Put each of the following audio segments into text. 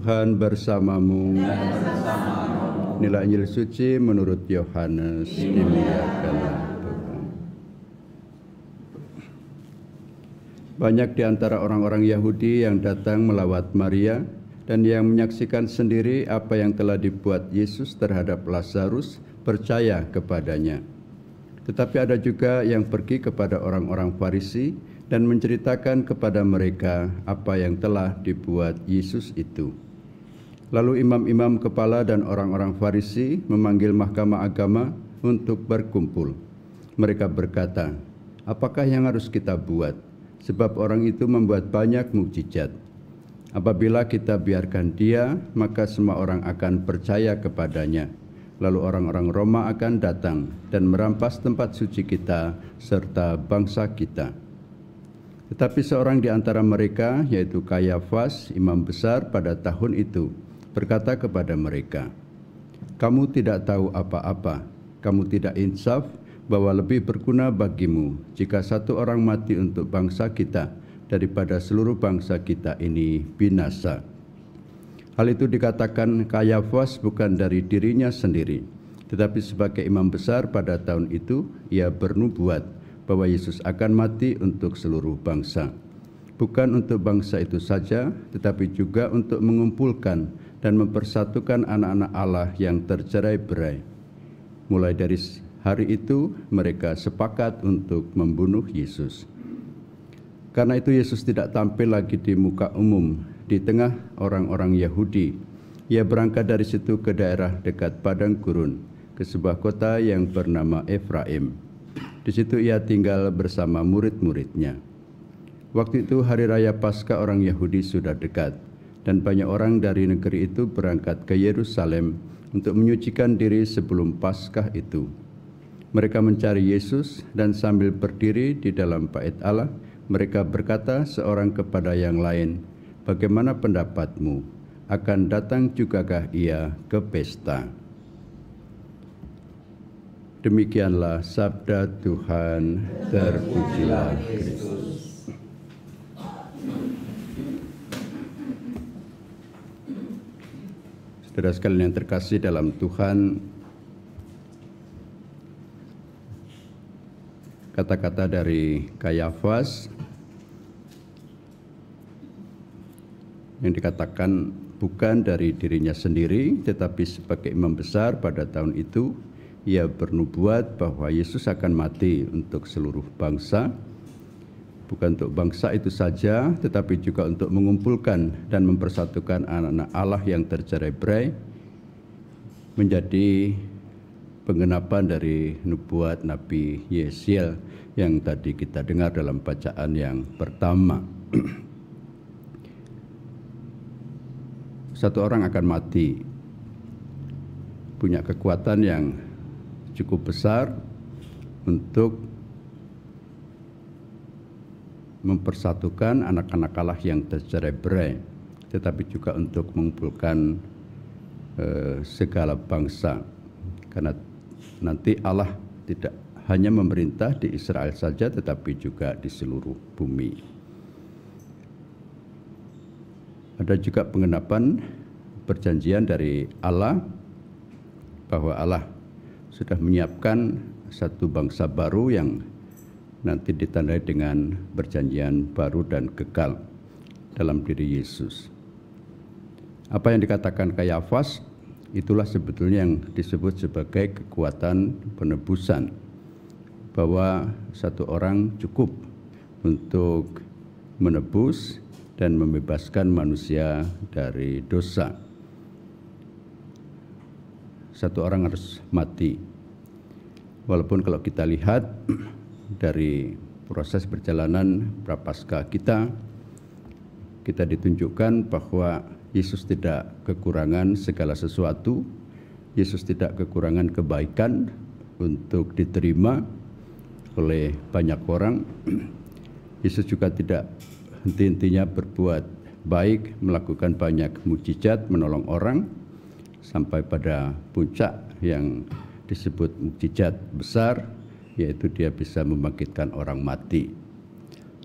Tuhan bersamamu. Inilah Injil suci menurut Yohanes. Dimuliakanlah Tuhan. Banyak di antara orang-orang Yahudi yang datang melawat Maria dan yang menyaksikan sendiri apa yang telah dibuat Yesus terhadap Lazarus percaya kepadanya. Tetapi ada juga yang pergi kepada orang-orang Farisi dan menceritakan kepada mereka apa yang telah dibuat Yesus itu. Lalu imam-imam kepala dan orang-orang Farisi memanggil mahkamah agama untuk berkumpul. Mereka berkata, "Apakah yang harus kita buat? Sebab orang itu membuat banyak mukjizat. Apabila kita biarkan dia, maka semua orang akan percaya kepadanya. Lalu orang-orang Roma akan datang dan merampas tempat suci kita serta bangsa kita." Tetapi seorang di antara mereka, yaitu Kayafas, imam besar pada tahun itu, berkata kepada mereka, "Kamu tidak tahu apa-apa, kamu tidak insaf bahwa lebih berguna bagimu jika satu orang mati untuk bangsa kita daripada seluruh bangsa kita ini binasa." Hal itu dikatakan Kayafas bukan dari dirinya sendiri, tetapi sebagai imam besar pada tahun itu, ia bernubuat bahwa Yesus akan mati untuk seluruh bangsa. Bukan untuk bangsa itu saja, tetapi juga untuk mengumpulkan dan mempersatukan anak-anak Allah yang tercerai-berai. Mulai dari hari itu, mereka sepakat untuk membunuh Yesus. Karena itu Yesus tidak tampil lagi di muka umum di tengah orang-orang Yahudi. Ia berangkat dari situ ke daerah dekat padang gurun, ke sebuah kota yang bernama Efraim. Di situ ia tinggal bersama murid-muridnya. Waktu itu hari raya Paskah orang Yahudi sudah dekat, dan banyak orang dari negeri itu berangkat ke Yerusalem untuk menyucikan diri sebelum Paskah itu. Mereka mencari Yesus dan sambil berdiri di dalam bait Allah, mereka berkata seorang kepada yang lain, "Bagaimana pendapatmu? Akan datang jugakah ia ke pesta?" Demikianlah sabda Tuhan, terpujilah Kristus. Saudara sekalian yang terkasih dalam Tuhan, kata-kata dari Kayafas yang dikatakan bukan dari dirinya sendiri, tetapi sebagai imam besar pada tahun itu, ia bernubuat bahwa Yesus akan mati untuk seluruh bangsa. Bukan untuk bangsa itu saja, tetapi juga untuk mengumpulkan dan mempersatukan anak-anak Allah yang tercerai-berai, menjadi penggenapan dari nubuat Nabi Yesiel yang tadi kita dengar dalam bacaan yang pertama. Satu orang akan mati, punya kekuatan yang cukup besar untuk mempersatukan anak-anak Allah yang tercerai-berai, tetapi juga untuk mengumpulkan segala bangsa. Karena nanti Allah tidak hanya memerintah di Israel saja, tetapi juga di seluruh bumi. Ada juga penggenapan perjanjian dari Allah bahwa Allah sudah menyiapkan satu bangsa baru yang nanti ditandai dengan perjanjian baru dan kekal dalam diri Yesus. Apa yang dikatakan Kayafas, itulah sebetulnya yang disebut sebagai kekuatan penebusan, bahwa satu orang cukup untuk menebus dan membebaskan manusia dari dosa. Satu orang harus mati. Walaupun kalau kita lihat dari proses perjalanan prapaskah kita ditunjukkan bahwa Yesus tidak kekurangan segala sesuatu. Yesus tidak kekurangan kebaikan untuk diterima oleh banyak orang. Yesus juga tidak henti-hentinya berbuat baik, melakukan banyak mukjizat, menolong orang, sampai pada puncak yang disebut mukjizat besar, yaitu dia bisa membangkitkan orang mati.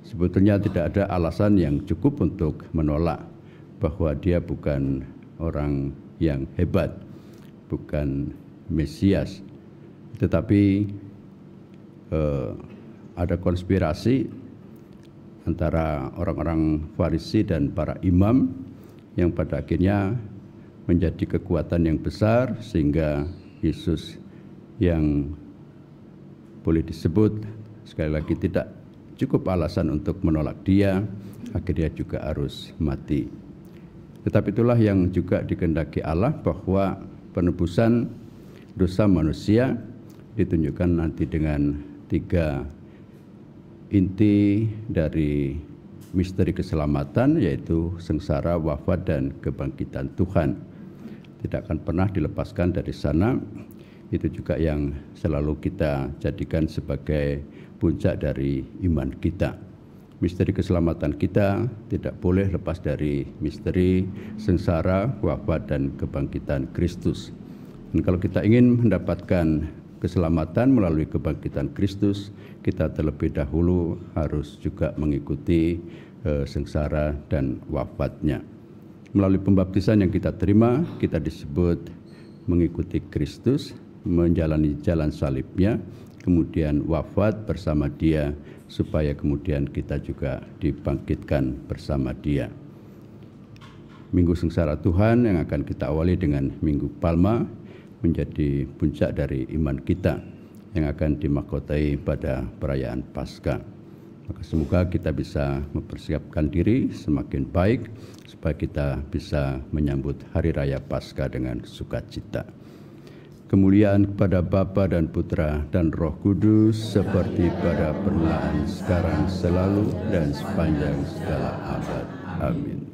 Sebetulnya tidak ada alasan yang cukup untuk menolak bahwa dia bukan orang yang hebat, bukan Mesias, tetapi ada konspirasi antara orang-orang Farisi dan para imam yang pada akhirnya menjadi kekuatan yang besar sehingga Yesus yang boleh disebut sekali lagi tidak cukup alasan untuk menolak dia, akhirnya juga harus mati. Tetapi itulah yang juga dikehendaki Allah, bahwa penebusan dosa manusia ditunjukkan nanti dengan 3 inti dari misteri keselamatan, yaitu sengsara, wafat, dan kebangkitan Tuhan. Tidak akan pernah dilepaskan dari sana. Itu juga yang selalu kita jadikan sebagai puncak dari iman kita. Misteri keselamatan kita tidak boleh lepas dari misteri sengsara, wafat, dan kebangkitan Kristus. Dan kalau kita ingin mendapatkan keselamatan melalui kebangkitan Kristus, kita terlebih dahulu harus juga mengikuti sengsara dan wafatnya. Melalui pembaptisan yang kita terima, kita disebut mengikuti Kristus, menjalani jalan salibnya, kemudian wafat bersama dia, supaya kemudian kita juga dibangkitkan bersama dia. Minggu Sengsara Tuhan yang akan kita awali dengan Minggu Palma menjadi puncak dari iman kita yang akan dimahkotai pada perayaan Paskah. Maka semoga kita bisa mempersiapkan diri semakin baik supaya kita bisa menyambut Hari Raya Paskah dengan sukacita. Kemuliaan kepada Bapa dan Putra dan Roh Kudus, seperti pada permulaan, sekarang, selalu, dan sepanjang segala abad. Amin.